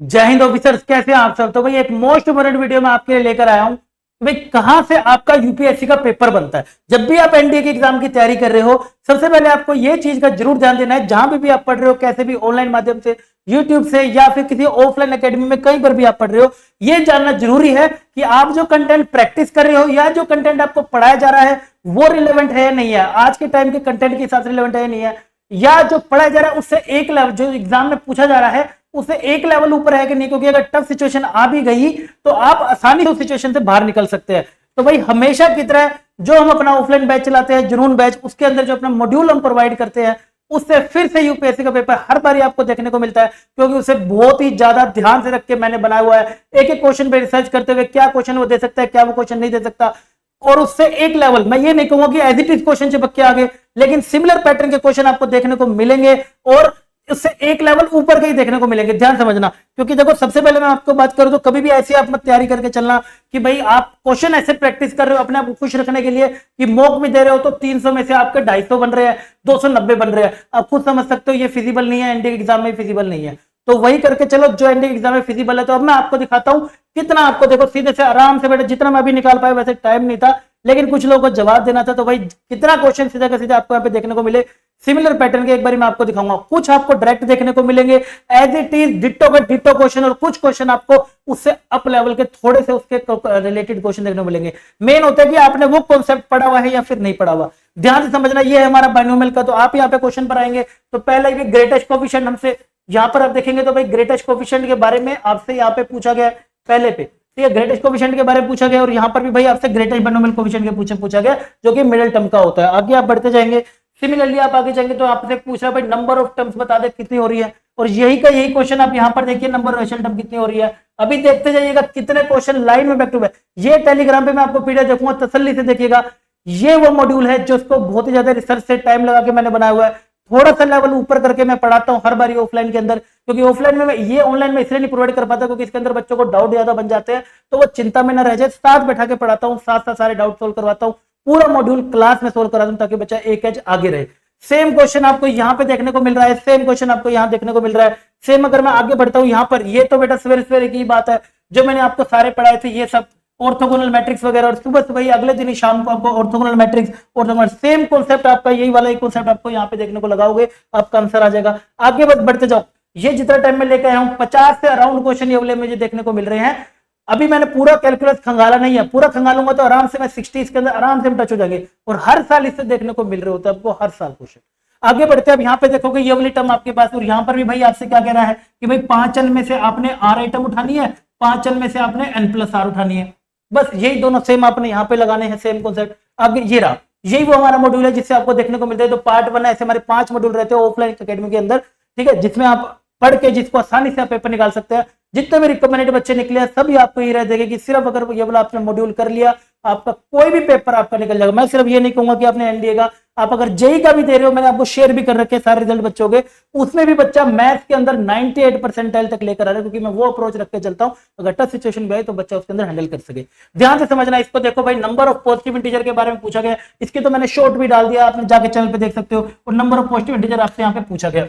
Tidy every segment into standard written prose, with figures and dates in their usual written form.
जय हिंद ऑफिसर्स, कैसे हैं आप सब। तो भाई एक मोस्ट इम्पोर्टेंट वीडियो मैं आपके लिए लेकर आया हूं। भाई कहां से आपका यूपीएससी का पेपर बनता है। जब भी आप एनडीए के एग्जाम की तैयारी कर रहे हो, सबसे पहले आपको यह चीज का जरूर ध्यान देना है, जहां भी आप पढ़ रहे हो, कैसे भी ऑनलाइन माध्यम से, यूट्यूब से या फिर किसी ऑफलाइन एकेडमी में, कहीं पर भी आप पढ़ रहे हो, यह जानना जरूरी है कि आप जो कंटेंट प्रैक्टिस कर रहे हो या जो कंटेंट आपको पढ़ाया जा रहा है वो रिलेवेंट है या नहीं है, आज के टाइम के कंटेंट के हिसाब से रिलेवेंट है या नहीं है, या जो पढ़ाया जा रहा है उससे एक लेवल, जो एग्जाम में पूछा जा रहा है उससे एक लेवल ऊपर है कि नहीं। क्योंकि अगर टफ सिचुएशन आ भी गई तो आप आसानी से उस सिचुएशन से बाहर निकल सकते हैं। तो भाई हमेशा की तरह जो हम अपना ऑफलाइन बैच चलाते हैं, जुनून बैच, उसके अंदर जो अपना मॉड्यूल हम प्रोवाइड करते हैं, उससे फिर से यूपीएससी का पेपर हर बार आपको देखने को मिलता है। क्योंकि उसे बहुत ही ज्यादा ध्यान से रख के मैंने बनाया हुआ है, एक एक क्वेश्चन पे रिसर्च करते हुए क्या क्वेश्चन वो दे सकता है, क्या वो क्वेश्चन नहीं दे सकता, और उससे एक लेवल, मैं ये नहीं कहूंगा कि एज इट इज क्वेश्चन चिपक के आगे, लेकिन सिमिलर पैटर्न के क्वेश्चन आपको देखने को मिलेंगे और उससे एक लेवल ऊपर के ही देखने को मिलेंगे। ध्यान समझना, क्योंकि देखो सबसे पहले मैं आपको बात करूं तो कभी भी ऐसी आप मत तैयारी करके चलना कि भाई आप क्वेश्चन ऐसे प्रैक्टिस कर रहे हो अपने आप को खुश रखने के लिए कि मॉक में दे रहे हो तो 300 में से आपके 250 बन रहे हैं, 290 बन रहे हैं। आप खुद समझ सकते हो ये फिजिबल नहीं है, एनडीए एग्जाम में फिजिबल नहीं है। तो वही करके चलो जो एनडीए एग्जाम में फिजिबल है। तो अब मैं आपको दिखाता हूं कितना आपको, देखो सीधे से आराम से बैठे, जितना मैं अभी निकाल पाया, वैसे टाइम नहीं था लेकिन कुछ लोगों को जवाब देना था। तो भाई कितना क्वेश्चन सीधा का सीधा आपको यहाँ पे देखने को मिले सिमिलर पैटर्न के, एक बार मैं आपको दिखाऊंगा। कुछ आपको डायरेक्ट देखने को मिलेंगे एज इट इज डिट्टो का डिट्टो क्वेश्चन, और कुछ क्वेश्चन आपको उससे अप लेवल के थोड़े से उसके रिलेटेड क्वेश्चन देखने को मिलेंगे। मेन होता है कि आपने वो कॉन्सेप्ट पढ़ा हुआ है या फिर नहीं पढ़ा हुआ। ध्यान से समझना, ये है हमारा बाइनोमियल का। तो आप यहाँ पे क्वेश्चन पर आएंगे तो पहले भी ग्रेटेस्ट कोफिशिएंट हमसे यहाँ पर आप देखेंगे तो भाई ग्रेटेस्ट कोफिशिएंट के बारे में आपसे यहाँ पे पूछा गया पहले पे, ठीक है, ग्रेटेस्ट कोफिशिएंट के बारे में पूछा गया, और यहाँ पर भी भाई आपसे ग्रेटेस्ट बाइनोमियल कोफिशिएंट के पूछा गया जो कि मिडिल टर्म का होता है। आगे आप बढ़ते जाएंगे, सिमिलरली आप आगे जाएंगे तो आपसे पूछ रहा है भाई नंबर ऑफ टर्म्स बता दे कितनी हो रही है, और यही का यही क्वेश्चन आप यहाँ पर देखिए नंबर ऑफ रेशनल टर्म कितनी हो रही है। अभी देखते जाइएगा कितने क्वेश्चन लाइन में बैक टू बैक। ये टेलीग्राम पे मैं आपको पीडीएफ देखूंगा, तसल्ली से देखिएगा। ये वो मॉड्यूल है जो उसको बहुत ही ज्यादा रिसर्च से टाइम लगा के मैंने बनाया हुआ है, थोड़ा सा लेवल ऊपर करके मैं पढ़ाता हूं हर बार ऑफलाइन के अंदर। क्योंकि ऑफलाइन में मैं ये ऑनलाइन में इसलिए नहीं प्रोवाइड कर पाता क्योंकि इसके अंदर बच्चों को डाउट ज्यादा बन जाते हैं, तो वो चिंता में ना रह जाए, साथ बैठा के पढ़ाता हूं, साथ साथ सारे डाउट सोल्व करवाता हूं, पूरा मॉड्यूल क्लास में सोल्व कराता हूं ताकि बच्चा एक एज आगे रहे। सेम क्वेश्चन आपको यहाँ पे देखने को मिल रहा है, सेम क्वेश्चन आपको यहाँ देखने को मिल रहा है, सेम। अगर मैं आगे बढ़ता हूँ यहाँ पर, ये तो बेटा सवेरे सवेरे की बात है जो मैंने आपको सारे पढ़ाए थे, ये सब ऑर्थोगोनल मैट्रिक्स वगैरह, और सुबह सुबह ही अगले दिन ही शाम को आपको orthogonal matrix, orthogonal same concept आपका यही वाला ही कॉन्सेप्ट आपको यहाँ पे देखने को लगाओगे, आपका आंसर आ जाएगा। आगे बढ़ते जाओ, ये जितना टाइम में लेकर आया हूँ 50 से अराउंड क्वेश्चन ये वाले मुझे देखने को मिल रहे हैं। अभी मैंने पूरा कैलकुलस खंगाला नहीं है, पूरा खंगालूंगा तो आराम से मैं 60 इसके अंदर आराम से हम टच हो जाएंगे, और हर साल इससे देखने को मिल रहे होते हैं आपको, हर साल क्वेश्चन। आगे बढ़ते हैं, अब यहाँ पे देखोगे ये वाली टर्म आपके पास, और यहाँ पर भी भाई आपसे क्या कह रहा है कि भाई 5 n में से आपने r आइटम उठानी है, 5 n में से आपने n+r उठानी है। बस यही दोनों सेम आपने यहाँ पे लगाने हैं, सेम कॉन्सेप्ट। आगे ये रहा, यही वो हमारा मॉड्यूल है जिससे आपको देखने को मिलता है। तो पार्ट 1 ऐसे हमारे 5 मॉड्यूल रहते हैं ऑफलाइन एकेडमी के अंदर, ठीक है, जिसमें आप पढ़ के जिसको आसानी से आप पेपर निकाल सकते हैं। जितने भी रिकमेंडेड बच्चे निकले हैं सभी आपको ये रह जाएगा कि सिर्फ अगर ये वाला आपने मॉड्यूल कर लिया आपका कोई भी पेपर आपका निकल जाएगा। मैं सिर्फ ये नहीं कहूंगा कि आपने एनडीए का, आप अगर जेई का भी दे रहे हो, मैंने आपको शेयर भी कर रखे हैं सारे रिजल्ट बच्चों के, उसमें भी बच्चा मैथ्स के अंदर 98 परसेंटाइल तक लेकर आ रहा है, क्योंकि मैं वो अप्रोच रख के चलता हूं, अगर टफ सिचुएशन भी आए तो बच्चा उसके अंदर हैंडल कर सके। ध्यान से समझना इसको। देखो भाई नंबर ऑफ पॉजिटिव इंटीजर के बारे में पूछा गया, इसके तो मैंने शॉर्ट भी डाल दिया, आपने जाके चैनल पे देख सकते हो, और नंबर ऑफ पॉजिटिव इंटीजर आपसे यहाँ पे पूछा गया।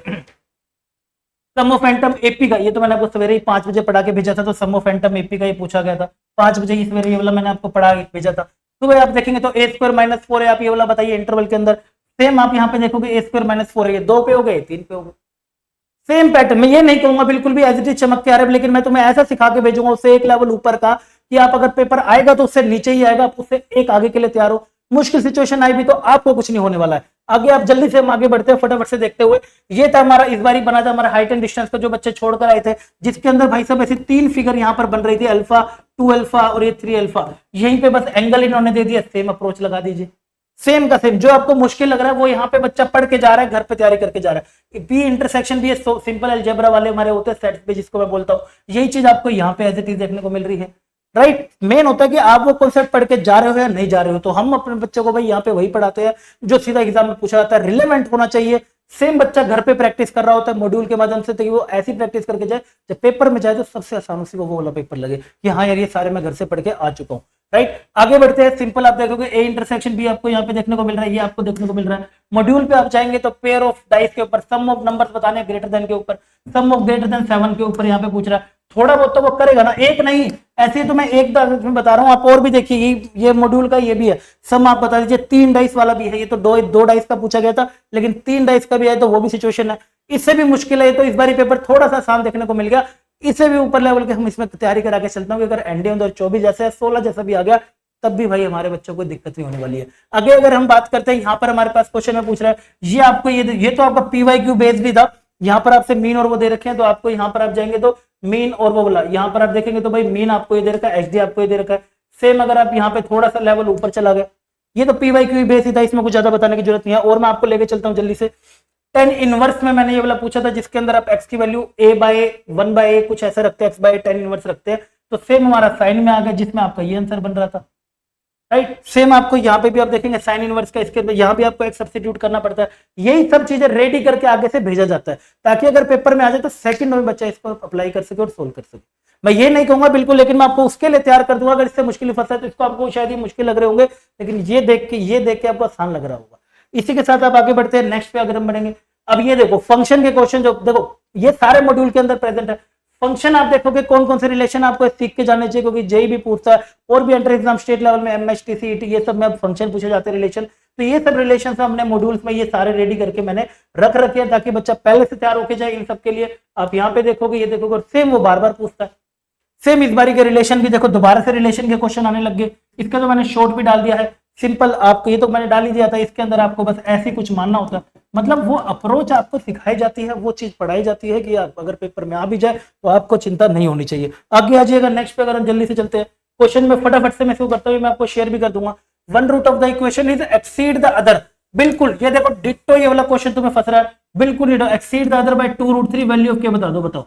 सम ऑफ एंटम एपी का, ये तो मैंने आपको सवेरे ही 5 बजे पढ़ा के भेजा था, तो सम ऑफ एंटम एपी का ये पूछा गया था 5 बजे ही सवेरे, ये वाला मैंने आपको पढ़ा के भेजा था। तो भाई आप देखेंगे तो a² - 4 है, आप ये वाला बताइए इंटरवल के अंदर। सेम आप यहाँ पे देखोगे a² - 4 है, 2 पे हो गए, 3 पे हो गए, सेम पैटर्न। मैं ये नहीं कहूंगा बिल्कुल भी एज इट इज चमक के आ रहे, लेकिन मैं तुम्हें ऐसा सिखा के भेजूंगा उससे एक लेवल ऊपर का, कि आप अगर पेपर आएगा तो उससे नीचे ही आएगा, आप उससे एक आगे के लिए तैयार हो। मुश्किल सिचुएशन आई भी तो आपको कुछ नहीं होने वाला है। आगे आप जल्दी से हम आगे बढ़ते हैं फटाफट से देखते हुए। ये था हमारा इस बार बना था हमारा हाइट एंड डिस्टेंस का, जो बच्चे छोड़कर आए थे, जिसके अंदर भाई साहब ऐसी 3 फिगर यहाँ पर बन रही थी, अल्फा, 2 अल्फा और ये 3 अल्फा। यहीं पे बस एंगल इन्होंने दे दिया, सेम अप्रोच लगा दीजिए, सेम का सेम। जो आपको मुश्किल लग रहा है वो यहाँ पे बच्चा पढ़ के जा रहा है, घर पे तैयारी करके जा रहा है। बी इंटरसेक्शन भी सिंपल अलजेब्रा वाले हमारे होते हैं सेट्स पे, जिसको मैं बोलता हूँ, यही चीज आपको यहाँ पे एज इट इज देखने को मिल रही है। राइट, मेन होता है कि आप वो कॉन्सेप्ट पढ़ के जा रहे हो या नहीं जा रहे हो। तो हम अपने बच्चों को भाई यहाँ पे वही पढ़ाते हैं जो सीधा एग्जाम में पूछा जाता है, रिलेवेंट होना चाहिए। सेम बच्चा घर पे प्रैक्टिस कर रहा होता है मॉड्यूल के माध्यम से, तो वो ऐसी प्रैक्टिस करके जाए जब पेपर में जाए तो सबसे आसान उसी को वो वाला पेपर लगे कि हाँ यार ये सारे मैं घर से पढ़ के आ चुका हूँ। राइट, आगे बढ़ते हैं। सिंपल आप देखोगे ए इंटरसेक्शन भी आपको यहाँ पे देखने को मिल रहा है, ये आपको देखने को मिल रहा है। मॉड्यूल पे आप जाएंगे तो पेयर ऑफ डाइस के ऊपर, सम ऑफ नंबर्स बताने ग्रेटर देन के ऊपर, सम ऑफ ग्रेटर देन 7 के ऊपर यहाँ पे पूछ रहा है। थोड़ा बहुत तो वो करेगा ना, एक नहीं, ऐसे तो मैं एक में बता रहा हूँ, आप और भी देखिए, ये मॉड्यूल का ये भी है सम, आप बता दीजिए 3 डाइस वाला भी है, ये तो दो डाइस का पूछा गया था, लेकिन 3 डाइस का भी है, तो वो भी सिचुएशन है, इससे भी मुश्किल है, तो इस बार पेपर थोड़ा सा आसान देखने को मिल गया, इससे भी ऊपर लेवल के हम इसमें तैयारी करा के चलता हूँ, अगर एनडीए 2024 जैसे 16 जैसा भी आ गया तब भी भाई हमारे बच्चों को दिक्कत नहीं होने वाली है। आगे अगर हम बात करते हैं, यहाँ पर हमारे पास क्वेश्चन में पूछ रहा है, ये आपको ये तो आपका पीवाईक्यू बेस भी था, यहाँ पर आपसे मीन और वो दे रखे हैं, तो आपको यहाँ पर आप जाएंगे तो मीन और वो बोला, यहाँ पर आप देखेंगे तो भाई मीन आपको ये दे रखा है, एचडी आपको ये दे रखा है, सेम अगर आप यहाँ पे थोड़ा सा लेवल ऊपर चला गया, ये तो पीवाईक्यू बेस ही था, इसमें कुछ ज्यादा बताने की जरूरत नहीं है। और मैं आपको लेके चलता हूँ जल्दी से, टेन इनवर्स में मैंने ये वाला पूछा था, जिसके अंदर आप एक्स की वैल्यू a बाय 1/a कुछ ऐसा रखते हैं, x बाय 10 इनवर्स रखते हैं, तो सेम हमारा साइन में आ गया, जिसमें आपका ये आंसर बन रहा था, राइट। सेम आपको यहाँ पे भी आप देखेंगे साइन इनवर्स का, इसके अंदर यहाँ भी आपको एक सब्स्टिट्यूट करना पड़ता है, यही सब चीजें रेडी करके आगे से भेजा जाता है, ताकि अगर पेपर में आ जाए तो सेकंड में बच्चा इसको अप्लाई कर सके और सोल्व कर सके। मैं ये नहीं कहूंगा बिल्कुल, लेकिन मैं आपको उसके लिए तैयार कर दूंगा, अगर इससे मुश्किल फंसा है तो इसको आपको शायद ही मुश्किल लग रहे होंगे, लेकिन ये देख के आपको आसान लग रहा होगा। इसी के साथ आप आगे बढ़ते हैं, नेक्स्ट पे अगर हम बढ़ेंगे, अब ये देखो फंक्शन के क्वेश्चन, जो देखो ये सारे मॉड्यूल के अंदर प्रेजेंट है, फंक्शन आप देखोगे कौन कौन से रिलेशन आपको सीख के जाने चाहिए, क्योंकि जेई भी पूछता है, और भी एंट्रेंस एग्जाम स्टेट लेवल में एमएचटी सीईटी ये सब में अब फंक्शन पूछे जाते हैं रिलेशन, तो ये सब रिलेशन हमने मॉड्यूल्स में ये सारे रेडी करके मैंने रख रखे हैं, ताकि बच्चा पहले से तैयार होके जाए इन सब के लिए। आप यहाँ पे देखोगे, ये देखोगे, और सेम वो बार बार पूछता है, सेम इस बारी के रिलेशन भी देखो, दोबारा से रिलेशन के क्वेश्चन आने लग गए, इसका तो मैंने शॉर्ट भी डाल दिया है, सिंपल आपको ये तो मैंने डाल ही दिया था, इसके अंदर आपको बस ऐसे कुछ मानना होता है, मतलब वो अप्रोच आपको सिखाई जाती है, वो चीज पढ़ाई जाती है कि आप अगर पेपर में आ भी जाए तो आपको चिंता नहीं होनी चाहिए। आगे आ जाइएगा नेक्स्ट पे, अगर हम जल्दी से चलते हैं क्वेश्चन में फटाफट से मैं शुरू करता हूँ, मैं आपको शेयर भी कर दूंगा। One root of the equation is exceed the other, बिल्कुल ये देखो डिट्टो, ये वाला क्वेश्चन तुम्हें फंस रहा है, बिल्कुल exceed the other by 2√3 value of क्या बता दो, बताओ,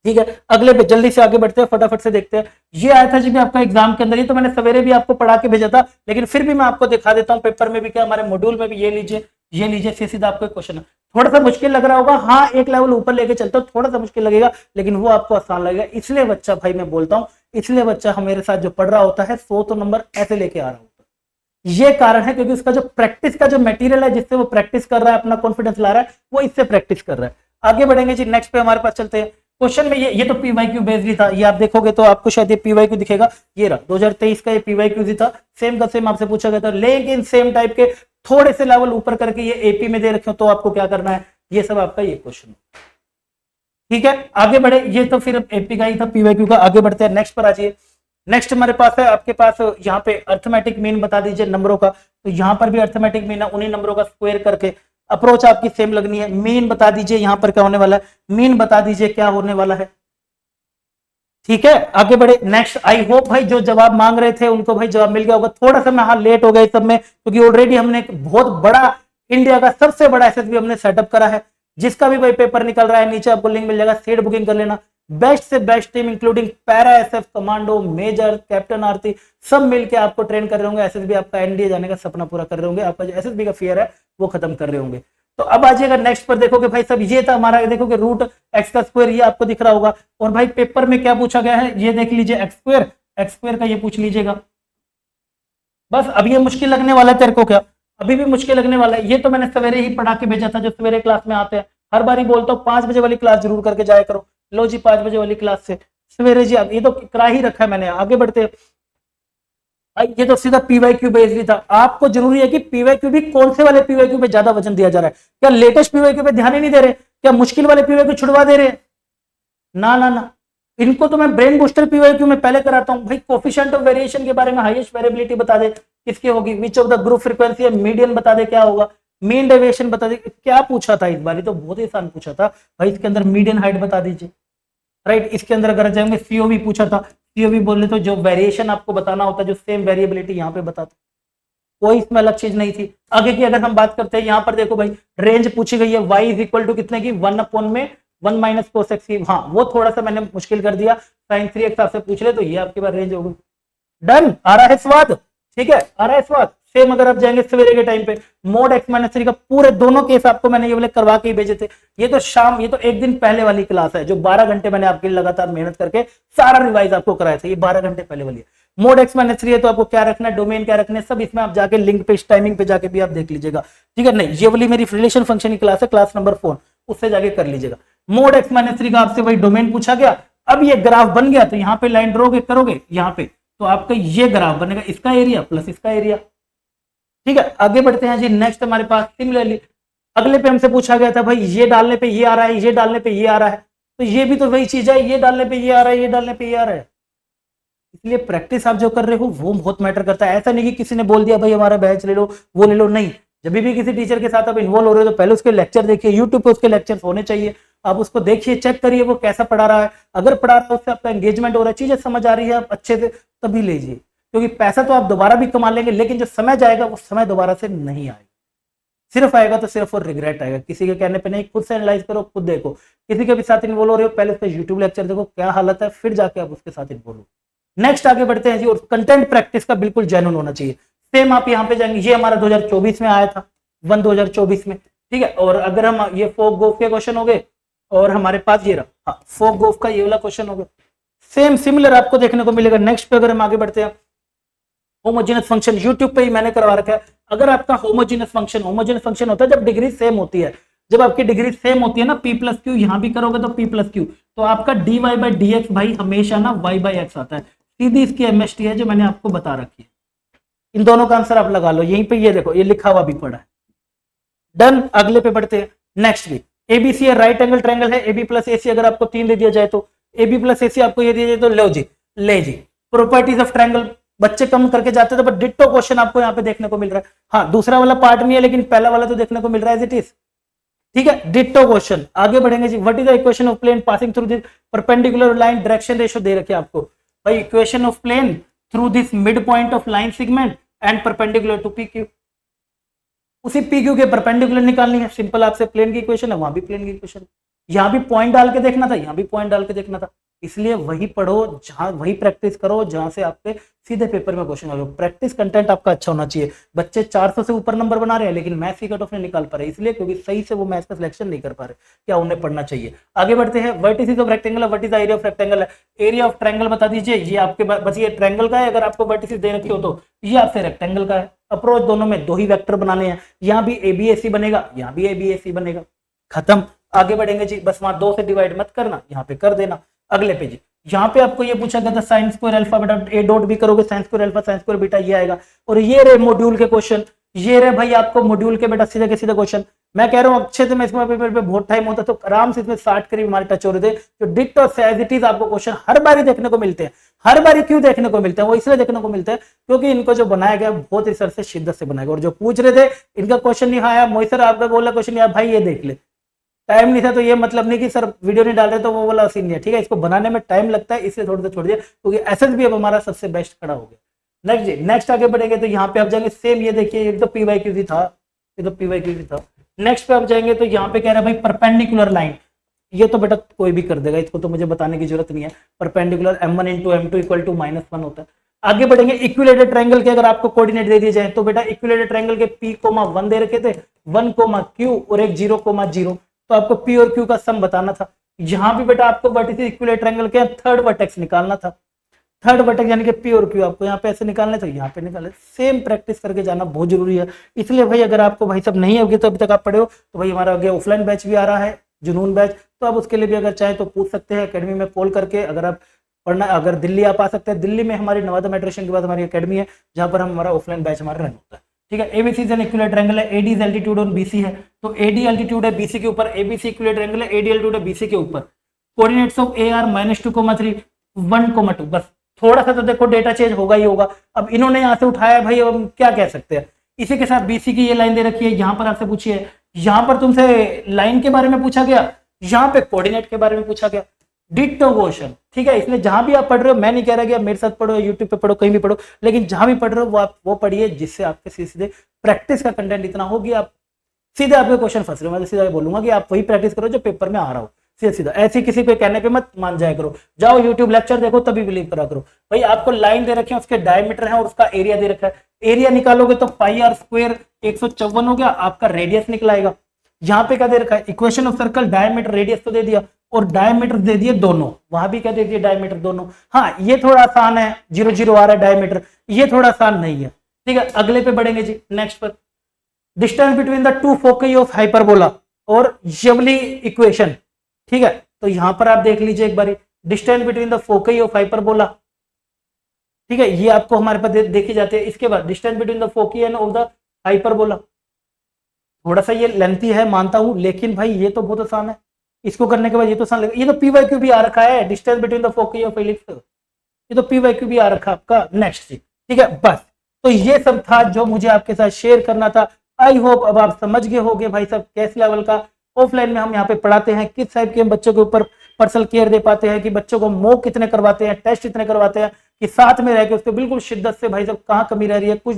ठीक है। अगले पे जल्दी से आगे बढ़ते हैं, फटाफट से देखते हैं, ये आया था जी भी आपका एग्जाम के अंदर, ये तो मैंने सवेरे भी आपको पढ़ा के भेजा था, लेकिन फिर भी मैं आपको दिखा देता हूं पेपर में भी, क्या हमारे मॉड्यूल में भी, ये लीजिए सीधा आपको क्वेश्चन है, थोड़ा सा मुश्किल लग रहा होगा, हाँ एक लेवल ऊपर लेके चलता हूं, थोड़ा सा मुश्किल लगेगा, लेकिन वो आपको आसान लगेगा, इसलिए बच्चा भाई मैं बोलता हूं, इसलिए बच्चा हमारे साथ जो पढ़ रहा होता है 100 तो नंबर ऐसे लेके आ रहा होता है, ये कारण है, क्योंकि उसका जो प्रैक्टिस का जो मटेरियल है, जिससे वो प्रैक्टिस कर रहा है, अपना कॉन्फिडेंस ला रहा है, वो इससे प्रैक्टिस कर रहा है। आगे बढ़ेंगे जी, नेक्स्ट पे हमारे पास चलते हैं, क्वेश्चन में ये तो पीवाईक्यू बेस्ड ही था, ये आप देखोगे तो आपको शायद ये पीवाईक्यू दिखेगा, ये रहा 2023 का ये पीवाईक्यू ही था, सेम का सेम आपसे पूछा गया था, लेकिन सेम टाइप के थोड़े से लेवल ऊपर करके ये एपी में दे रखे हो, तो आपको क्या करना है, ये सब आपका ये क्वेश्चन, ठीक है। आगे बढ़े, ये तो फिर एपी का ही था, पीवाईक्यू का। आगे बढ़ते हैं नेक्स्ट पर आ जाइए, नेक्स्ट हमारे पास है, आपके पास यहाँ पे अर्थमेटिक मीन बता दीजिए नंबरों का, तो यहाँ पर भी अर्थमेटिक मीन है, उन्हीं नंबरों का स्क्वायर करके अप्रोच आपकी सेम लगनी है। मीन बता दीजिए यहाँ पर क्या होने वाला है, मीन बता दीजिए क्या होने वाला है, ठीक है। आगे बढ़े नेक्स्ट, आई होप भाई जो जवाब मांग रहे थे उनको भाई जवाब मिल गया होगा, थोड़ा सा मैं हाँ लेट हो गया इस सब में, क्योंकि ऑलरेडी हमने एक बहुत बड़ा, इंडिया का सबसे बड़ा एसएसबी हमने सेटअप करा है, जिसका भी भाई पेपर निकल रहा है, नीचे आपको लिंक मिल जाएगा, सीट बुकिंग कर लेना, बेस्ट से best team including para SF, commando, major, captain Aarti, सब मिलके आपको ट्रेन कर रहे होंगे, एसएसबी आपका एनडीए जाने का सपना पूरा कर रहे होंगे, आपका जो एसएसबी का फियर है वो खत्म कर रहे होंगे। तो अब आ जाइएगा नेक्स्ट पर, देखोगे भाई सब ये था हमारा, देखोगे रूट एक्स का स्क्वायर, ये आपको दिख रहा होगा, और भाई पेपर में क्या पूछा गया है, ये देख लीजिए एक्स स्क्वायर का ये पूछ लीजिएगा, बस। अब ये मुश्किल लगने वाला है तेरे को, क्या अभी भी मुश्किल लगने वाला है, ये तो मैंने सवेरे ही पढ़ा के भेजा था, जो सवेरे क्लास में आते हैं, हर बार ही बोलता हूँ 5 बजे वाली क्लास जरूर करके जाया करो, लो जी 5 बजे वाली क्लास से सवेरे जी, ये तो करा ही रखा है मैंने। आगे बढ़ते हैं, ये तो सीधा पीवाईक्यू बेस्ड ही था, आपको जरूरी है कि पीवाईक्यू भी कौन से वाले पीवाईक्यू पे ज्यादा वजन दिया जा रहा है, क्या लेटेस्ट पीवाईक्यू पे ध्यान ही नहीं दे रहे, क्या मुश्किल वाले पीवाईक्यू छुड़वा दे रहे, ना ना ना, इनको तो मैं ब्रेन बूस्टर पीवाईक्यू में पहले कराता हूं भाई। कोफिशिएंट ऑफ वेरिएशन के बारे में, हाईएस्ट वेरिएबिलिटी बता दे किसकी होगी, which of the group frequency है, मीडियन बता दे क्या होगा, मीन डेविएशन बता दे, क्या पूछा था इस बार, तो बहुत ही आसान पूछा था भाई, इसके अंदर मीडियन हाइट बता दीजिए, राइट। इसके अंदर अगर जाएंगे सीओवी पूछा था, सीओवी बोले तो जो वेरिएशन आपको बताना होता है, जो सेम वेरिएबिलिटी यहाँ पे बताता, कोई इसमें अलग चीज नहीं थी। आगे की अगर हम बात करते हैं, यहाँ पर देखो भाई रेंज पूछी गई है, y इज इक्वल टू कितने की, 1/1 माइनस कोस एक्स की, हाँ वो थोड़ा सा मैंने मुश्किल कर दिया, sin 3x आपसे पूछ ले तो ये आपके पास रेंज होगी, डन, आ रहा है स्वाद, ठीक है, आ रहा है स्वाद। सेम अगर आप जाएंगे सवेरे के टाइम पे, मोड x माइनस 3 का पूरे दोनों केस आपको मैंने ये वाले करवा के ही भेजे थे, ये तो शाम, ये तो एक दिन पहले वाली क्लास है, जो 12 घंटे मैंने आपके लिए लगातार मेहनत करके सारा रिवाइज आपको कराया था, ये 12 घंटे पहले वाली है। मोड x माइनस 3 है तो आपको क्या रखना है, डोमेन क्या रखना है, सब इसमें आप जाके लिंक पे, इस टाइमिंग पे जाके भी आप देख लीजिएगा, ठीक है। नहीं, ये वाली मेरी रिलेशन फंक्शन की क्लास है, क्लास नंबर 4, उससे जाके कर लीजिएगा। मोड x माइनस 3 का आपसे वही डोमेन पूछा गया। अब ये ग्राफ बन गया तो यहाँ पे लाइन ड्रॉ करोगे यहाँ पे, तो आपका ये ग्राफ बनेगा, इसका एरिया प्लस इसका एरिया। ठीक है, आगे बढ़ते हैं जी। नेक्स्ट हमारे पास सिमिलरली अगले पे हमसे पूछा गया था भाई ये डालने पे ये आ रहा है, ये डालने पे ये आ रहा है, तो ये भी तो वही चीज है, ये डालने पे ये आ रहा है, ये डालने पे ये आ रहा है। इसलिए प्रैक्टिस आप जो कर रहे हो वो बहुत मैटर करता है। ऐसा नहीं कि किसी ने बोल दिया भाई हमारा बैच ले लो, वो ले लो, नहीं। जब भी किसी टीचर के साथ आप इन्वॉल्व हो रहे हो तो पहले उसके लेक्चर देखिए, यूट्यूब पे उसके लेक्चर होने चाहिए, आप उसको देखिए, चेक करिए वो कैसा पढ़ा रहा है। अगर पढ़ा रहा है उससे आपका एंगेजमेंट हो रहा है, चीजें समझ आ रही है आप अच्छे से, तभी लीजिए। क्योंकि पैसा तो आप दोबारा भी कमा लेंगे, लेकिन जो समय जाएगा वो समय दोबारा से नहीं आएगा। सिर्फ आएगा तो सिर्फ और रिग्रेट आएगा। किसी के कहने पे नहीं, खुद से एनालाइज करो, खुद देखो। किसी के भी साथ इन्वॉल्व हो रहे हो, पहले उसका यूट्यूब लेक्चर देखो क्या हालत है, फिर जाके आप उसके साथ इन्वॉल्व हो। नेक्स्ट आगे बढ़ते हैं जी। और कंटेंट प्रैक्टिस का बिल्कुल जेन्युइन होना चाहिए। सेम आप यहाँ पे जाएंगे, ये हमारा 2024 में आया था, 2024 में, ठीक है। और अगर हम ये फोक गोफ के क्वेश्चन हो गए, और हमारे पास ये रहा फोक गोफ का ये वाला क्वेश्चन हो गया, सेम सिमिलर आपको देखने को मिलेगा। नेक्स्ट पे अगर हम आगे बढ़ते हैं, होमोजेनस फंक्शन यूट्यूब पे ही मैंने करवा रखा है। अगर आपका होमोजेनस फंक्शन होता है जब डिग्री सेम होती है, जब आपकी डिग्री सेम होती है ना, p प्लस क्यू, यहां भी करोगे तो p प्लस क्यू, तो आपका dy बाई डी एक्स भाई हमेशा ना y बाई एक्स आता है। सीधी इसकी एमएसटी है जो मैंने आपको बता रखी है। इन दोनों का आंसर आप लगा लो, यहीं पे ये देखो, ये लिखा हुआ भी पड़ा है। डन, अगले पे बढ़ते हैं। नेक्स्ट भी एबीसी है, राइट एंगल ट्रायंगल है, AB प्लस AC अगर आपको 3 दे दिया जाए तो, AB प्लस AC आपको ये दिया जाए तो लो जी, ले जी। प्रॉपर्टीज ऑफ ट्रायंगल बच्चे कम करके जाते थे, बट डिट्टो क्वेश्चन आपको यहाँ पे देखने को मिल रहा है। हाँ, दूसरा वाला पार्ट नहीं है, लेकिन पहला वाला तो देखने को मिल रहा है एज इट इज। ठीक है, डिट्टो क्वेश्चन। आगे बढ़ेंगे जी। What is the equation of plane passing through this perpendicular line, direction ratio दे रखे आपको भाई। Equation of plane through this mid point of line segment and perpendicular to PQ। उसी PQ के परपेंडिकुलर निकालनी है। सिंपल, आपसे प्लेन की इक्वेशन है, वहां भी प्लेन की इक्वेशन, यहाँ भी पॉइंट डाल के देखना था, यहाँ भी पॉइंट डाल के देखना था। इसलिए वही पढ़ो जहां, वही प्रैक्टिस करो जहां से आपके सीधे पेपर में क्वेश्चन आ। प्रैक्टिस कंटेंट आपका अच्छा होना चाहिए। बच्चे 400 से ऊपर नंबर बना रहे हैं, लेकिन मैथ्स की कट ऑफ नहीं निकाल पा रहे, इसलिए क्योंकि सही से वो मैथ्स का सिलेक्शन नहीं कर पा रहे। क्या उन्हें पढ़ना चाहिए। आगे बढ़ते हैं। Vertices of rectangle, what is the area of rectangle है। एरिया ऑफ ट्रायंगल बता दीजिए। ये आपके बस ये ट्रायंगल का है, अगर आपको वर्टिसेस दे रखी हो तो ये आपसे रेक्टेंगल का है। अप्रोच दोनों में 2 ही वेक्टर बनाने हैं, यहाँ भी ABAC बनेगा, यहाँ भी ABAC बनेगा, खत्म। आगे बढ़ेंगे जी। बस वहां 2 से डिवाइड मत करना, यहाँ पे कर देना। अगले पे जी, यहाँ पे आपको ये पूछा गया था साइन स्क्वायर अल्फा बेटा, ए डॉट भी करोगे sine square alpha sine square beta, ये आएगा। और ये रहे मॉड्यूल के क्वेश्चन, ये रहे भाई आपको मॉड्यूल के बेटा सीधे के सीधे क्वेश्चन। मैं कह रहा हूँ अच्छे से मैं इसमें पेपर पे बहुत टाइम होता तो आराम से इसमें 60 करीब हमारे टच हो रहे थे। जो डिट और एज इट इज आपको क्वेश्चन हर बार देखने को मिलते हैं। हर बार क्यों देखने को मिलते हैं, वो इसलिए देखने को मिलते हैं क्योंकि इनको जो बनाया गया बहुत रिसर्च से शिद्दत से बनाया गया। और जो पूछ रहे थे इनका क्वेश्चन नहीं आया, मोहित सर आपका बोला क्वेश्चन नहीं आया, भाई ये देख ले, टाइम नहीं था तो ये मतलब नहीं कि सर वीडियो नहीं डाल रहे तो वो वाला सीन नहीं है। ठीक है, इसको बनाने में टाइम लगता है, इसलिए थोड़ा सा छोड़ दिया, क्योंकि एसएस भी अब हमारा सबसे बेस्ट खड़ा हो गया। नेक्स्ट जी, नेक्स्ट आगे बढ़ेंगे तो यहाँ पे आप जाएंगे सेम, ये देखिए ये तो PYQ था, ये तो PYQ था। नेक्स्ट पे आप जाएंगे तो यहाँ पे कह रहा है भाई परपेंडिकुलर लाइन, ये तो बेटा कोई भी कर देगा, इसको तो मुझे बताने की जरूरत नहीं है। Perpendicular M1 into M2 equal to -1 होता है। आगे बढ़ेंगे। इक्विलेटरल ट्रायंगल के अगर आपको कोऑर्डिनेट दे दिए जाए तो बेटा इक्विलेटरल ट्रायंगल के P,1 दे रखे थे, 1, Q और एक 0,0, तो आपको P और Q का सम बताना था। यहाँ भी बेटा आपको वर्टिसेस इक्विलेटरल ट्रायंगल के थर्ड वर्टेक्स निकालना था। थर्ड वर्टेक्स यानी कि P और Q आपको यहाँ पे ऐसे निकालने, तो यहाँ पे निकाले। सेम प्रैक्टिस करके जाना बहुत जरूरी है। इसलिए भाई अगर आपको भाई सब नहीं होगी तो अभी तक आप पढ़े हो तो भाई हमारा आगे ऑफलाइन बैच भी आ रहा है, जुनून बैच, तो आप उसके लिए भी अगर चाहे तो पूछ सकते हैं एकेडमी में कॉल करके। अगर आप पढ़ना, अगर दिल्ली आप आ सकते हैं, दिल्ली में हमारी नवादा मेट्रो स्टेशन के बाद हमारी एकेडमी है जहाँ पर हमारा ऑफलाइन बैच हमारा रन होता है। ठीक है, ABC is an equilateral triangle है, AD is altitude on BC है, तो AD एल्टीट्यूड है BC के ऊपर, ABC इक्विलेटरल ट्रायंगल है, AD एल्टीट्यूड है BC के ऊपर। कोऑर्डिनेट्स ऑफ AR -2,3 1,2, बस थोड़ा सा तो देखो डेटा चेंज होगा ही होगा। अब इन्होंने यहाँ से उठाया भाई, अब हम क्या कह सकते हैं। इसी के साथ BC की ये लाइन दे रखी है, यहाँ पर आपसे पूछी है, यहाँ पर तुमसे लाइन के बारे में पूछा गया, यहाँ पे कोऑर्डिनेट के बारे में पूछा गया। डिट्टो क्वेश्चन, ठीक है। इसलिए जहां भी आप पढ़ रहे हो, मैं नहीं कह रहा कि आप मेरे साथ पढ़ो, यूट्यूब पे पढ़ो, कहीं भी पढ़ो, लेकिन जहां भी पढ़ रहे हो वो आप वो पढ़िए जिससे आपके सीधे प्रैक्टिस का कंटेंट इतना हो कि आप सीधे आपके क्वेश्चन फंस रहे हो। मैं तो सीधा बोलूंगा कि आप वही प्रैक्टिस करो जो पेपर में आ रहा हो, सीधा सीधा। ऐसे किसी को कहने पे मत मान जाया करो, जाओ यूट्यूब लेक्चर देखो तभी बिलीव करा करो। भाई आपको लाइन दे रखी है, उसके डायमीटर है और उसका एरिया दे रखा है। एरिया निकालोगे तो πr² 154 हो गया, आपका रेडियस निकलाएगा। यहाँ पे क्या दे रखा है, equation of circle, diameter radius तो दे दिया और डायमीटर दे दिए दोनों, वहां भी क्या दे दिए डायमीटर दोनों। हाँ ये थोड़ा आसान है, 0 0 आ रहा है डायमीटर, ये थोड़ा आसान नहीं है। ठीक है, अगले पे बढ़ेंगे जी। नेक्स्ट पर distance between the two foci of hyperbola और यवली इक्वेशन, ठीक है, तो यहां पर आप देख लीजिए एक बार, distance between the foci of hyperbola, ठीक है, ये आपको हमारे पास देखे जाते हैं। इसके बाद distance between the foci end of the hyperbola, थोड़ा सा ये लेंथी है मानता हूं, लेकिन भाई ये तो बहुत आसान है, इसको करने के बाद ये तो आसान लगेगा। ये तो पी भी आ रखा है, distance between the foci of ellipse, ये तो पी भी आ रखा आपका नेक्स्ट चीज, ठीक है। बस तो ये सब था जो मुझे आपके साथ शेयर करना था। आई होप अब आप समझ गए होंगे भाई सब किस लेवल का ऑफलाइन में हम यहाँ पे पढ़ाते हैं, किस टाइप के बच्चों के ऊपर पर्सनल केयर दे पाते हैं, कि बच्चों को मॉक कितने करवाते हैं, टेस्ट कितने करवाते हैं, कि साथ में रह के उसको बिल्कुल शिद्दत से भाई सब कहाँ कमी रह रही है, कुछ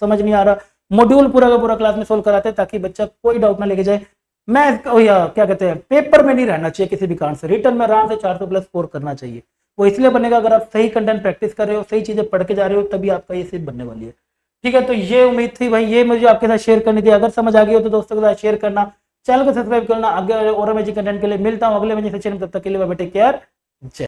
समझ नहीं आ रहा, मॉड्यूल पूरा का पूरा क्लास में सोल्व कराते हैं ताकि बच्चा कोई डाउट ना लेके जाए। मैं या क्या कहते हैं, पेपर में नहीं रहना चाहिए किसी भी कारण से, रिटर्न में आराम से 400 प्लस स्कोर करना चाहिए। वो इसलिए बनेगा अगर आप सही कंटेंट प्रैक्टिस कर रहे हो, सही चीजें पढ़ के जा रहे हो, तभी आपका ये सिर्फ बनने वाली है। ठीक है, तो ये उम्मीद थी भाई, ये मुझे आपके साथ शेयर करनी थी। अगर समझ आ गई हो तो दोस्तों के साथ शेयर करना, चैनल को सब्सक्राइब करना। आगे और अमेजिंग कंटेंट के लिए मिलता हूं अगले महीने से, तब तक के लिए टेक केयर, जय।